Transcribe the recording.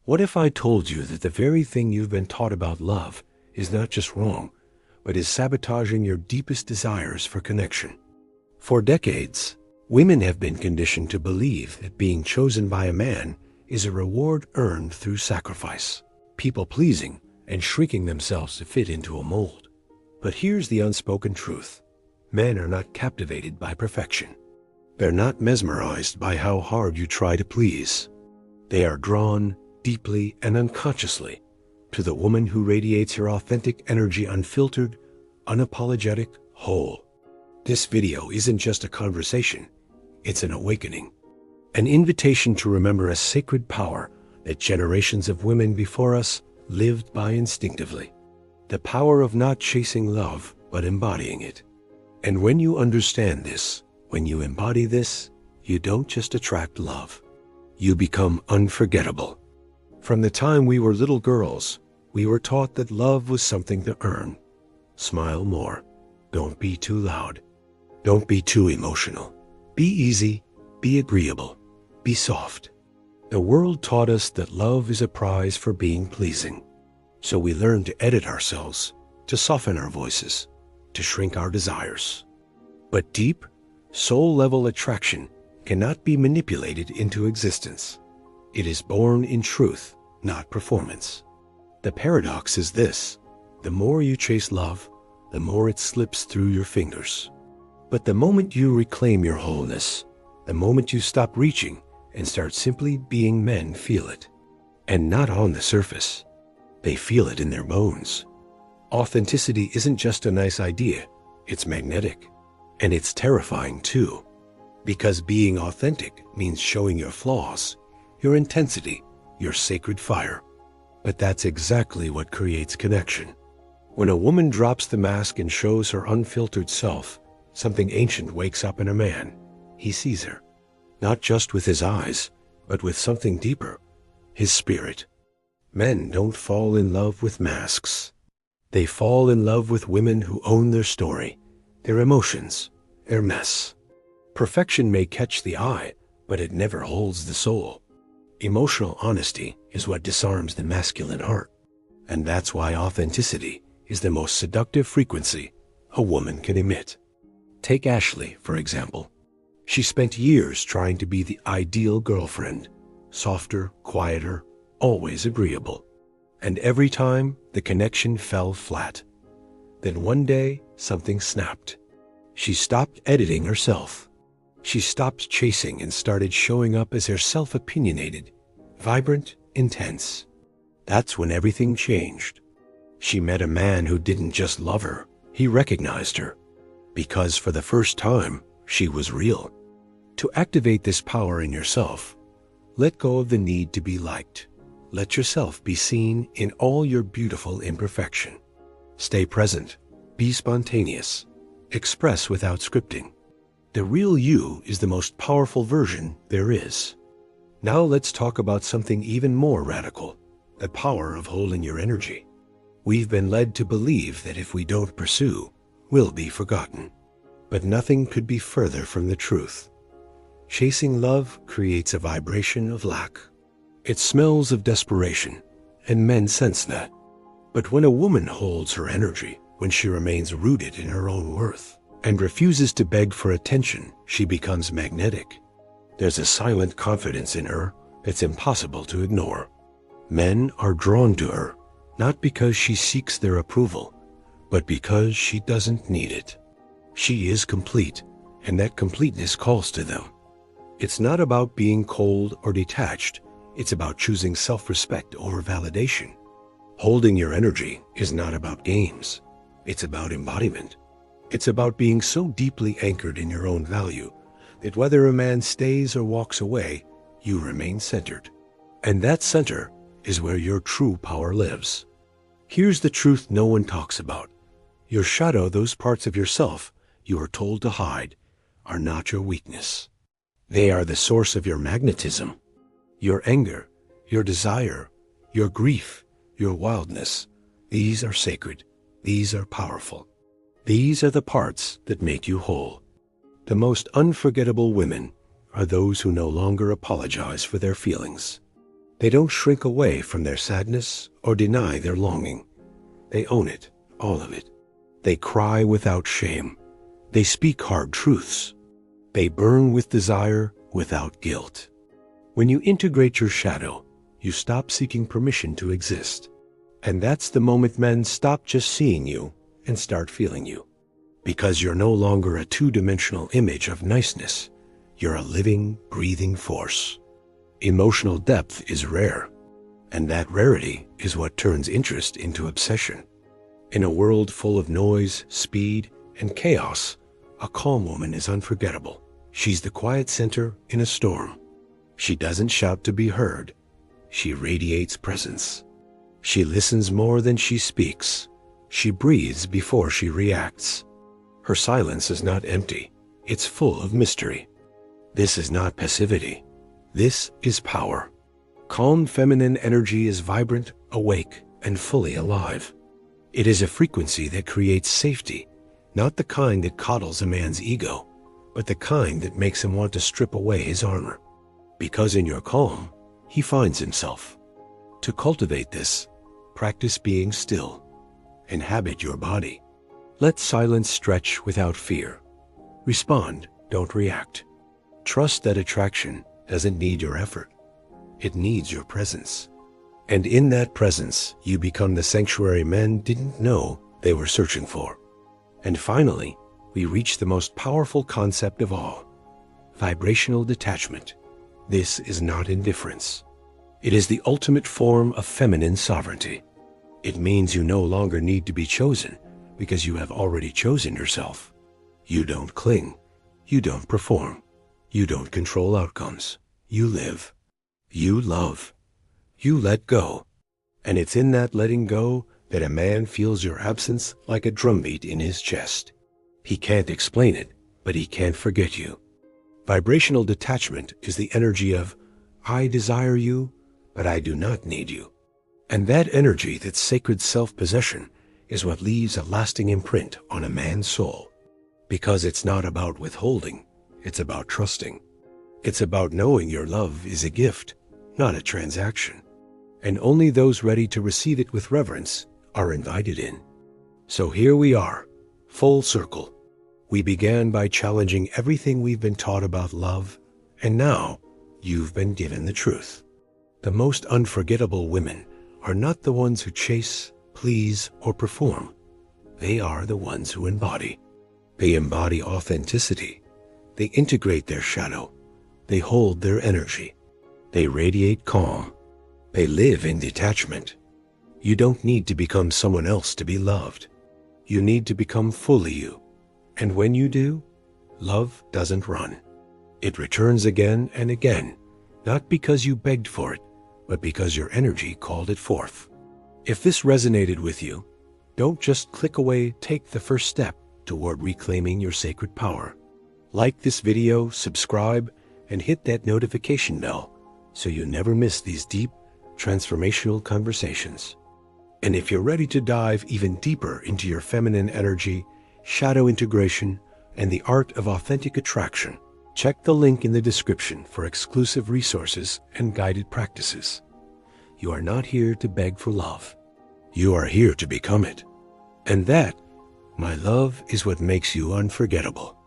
What if I told you that the very thing you've been taught about love is not just wrong, but is sabotaging your deepest desires for connection? For decades, women have been conditioned to believe that being chosen by a man is a reward earned through sacrifice, people-pleasing, and shrinking themselves to fit into a mold. But here's the unspoken truth. Men are not captivated by perfection. They're not mesmerized by how hard you try to please. They are drawn deeply and unconsciously to the woman who radiates her authentic energy, unfiltered, unapologetic, whole. This video isn't just a conversation, it's an awakening. An invitation to remember a sacred power that generations of women before us lived by instinctively. The power of not chasing love, but embodying it. And when you understand this, when you embody this, you don't just attract love. You become unforgettable. From the time we were little girls, we were taught that love was something to earn. Smile more. Don't be too loud. Don't be too emotional. Be easy. Be agreeable. Be soft. The world taught us that love is a prize for being pleasing. So we learned to edit ourselves, to soften our voices, to shrink our desires. But deep, soul-level attraction cannot be manipulated into existence. It is born in truth, not performance. The paradox is this: the more you chase love, the more it slips through your fingers. But the moment you reclaim your wholeness, the moment you stop reaching and start simply being, men feel it. And not on the surface. They feel it in their bones. Authenticity isn't just a nice idea, it's magnetic. And it's terrifying too. Because being authentic means showing your flaws, your intensity, your sacred fire. But that's exactly what creates connection. When a woman drops the mask and shows her unfiltered self, something ancient wakes up in a man. He sees her, not just with his eyes, but with something deeper, his spirit. Men don't fall in love with masks. They fall in love with women who own their story, their emotions, their mess. Perfection may catch the eye, but it never holds the soul. Emotional honesty is what disarms the masculine heart. And that's why authenticity is the most seductive frequency a woman can emit. Take Ashley, for example. She spent years trying to be the ideal girlfriend, softer, quieter, always agreeable. And every time, the connection fell flat. Then one day, something snapped. She stopped editing herself. She stopped chasing and started showing up as herself, opinionated, vibrant, intense. That's when everything changed. She met a man who didn't just love her, he recognized her. Because for the first time, she was real. To activate this power in yourself, let go of the need to be liked. Let yourself be seen in all your beautiful imperfection. Stay present. Be spontaneous. Express without scripting. The real you is the most powerful version there is. Now let's talk about something even more radical, the power of holding your energy. We've been led to believe that if we don't pursue, we'll be forgotten. But nothing could be further from the truth. Chasing love creates a vibration of lack. It smells of desperation, and men sense that. But when a woman holds her energy, when she remains rooted in her own worth, and refuses to beg for attention, she becomes magnetic. There's a silent confidence in her that's impossible to ignore. Men are drawn to her, not because she seeks their approval, but because she doesn't need it. She is complete, and that completeness calls to them. It's not about being cold or detached. It's about choosing self-respect over validation. Holding your energy is not about games. It's about embodiment. It's about being so deeply anchored in your own value that whether a man stays or walks away, you remain centered. And that center is where your true power lives. Here's the truth no one talks about. Your shadow, those parts of yourself you are told to hide, are not your weakness. They are the source of your magnetism. Your anger, your desire, your grief, your wildness, these are sacred. These are powerful. These are the parts that make you whole. The most unforgettable women are those who no longer apologize for their feelings. They don't shrink away from their sadness or deny their longing. They own it, all of it. They cry without shame. They speak hard truths. They burn with desire without guilt. When you integrate your shadow, you stop seeking permission to exist. And that's the moment men stop just seeing you and start feeling you. Because you're no longer a two-dimensional image of niceness. You're a living, breathing force. Emotional depth is rare, and that rarity is what turns interest into obsession. In a world full of noise, speed, and chaos, a calm woman is unforgettable. She's the quiet center in a storm. She doesn't shout to be heard. She radiates presence. She listens more than she speaks. She breathes before she reacts. Her silence is not empty. It's full of mystery. This is not passivity. This is power. Calm feminine energy is vibrant, awake, and fully alive. It is a frequency that creates safety, not the kind that coddles a man's ego, but the kind that makes him want to strip away his armor. Because in your calm, he finds himself. To cultivate this, practice being still. Inhabit your body. Let silence stretch without fear. Respond, don't react. Trust that attraction doesn't need your effort. It needs your presence. And in that presence, you become the sanctuary men didn't know they were searching for. And finally, we reach the most powerful concept of all, vibrational detachment. This is not indifference. It is the ultimate form of feminine sovereignty. It means you no longer need to be chosen because you have already chosen yourself. You don't cling. You don't perform. You don't control outcomes. You live. You love. You let go. And it's in that letting go that a man feels your absence like a drumbeat in his chest. He can't explain it, but he can't forget you. Vibrational detachment is the energy of, I desire you, but I do not need you. And that energy, that sacred self-possession, is what leaves a lasting imprint on a man's soul. Because it's not about withholding, it's about trusting. It's about knowing your love is a gift, not a transaction. And only those ready to receive it with reverence are invited in. So here we are, full circle. We began by challenging everything we've been taught about love, and now you've been given the truth. The most unforgettable women are not the ones who chase, please, or perform. They are the ones who embody. They embody authenticity. They integrate their shadow. They hold their energy. They radiate calm. They live in detachment. You don't need to become someone else to be loved. You need to become fully you. And when you do, love doesn't run. It returns again and again, not because you begged for it, but because your energy called it forth. If this resonated with you, don't just click away, take the first step toward reclaiming your sacred power. Like this video, subscribe, and hit that notification bell so you never miss these deep, transformational conversations. And if you're ready to dive even deeper into your feminine energy, shadow integration, and the art of authentic attraction, check the link in the description for exclusive resources and guided practices. You are not here to beg for love. You are here to become it. And that, my love, is what makes you unforgettable.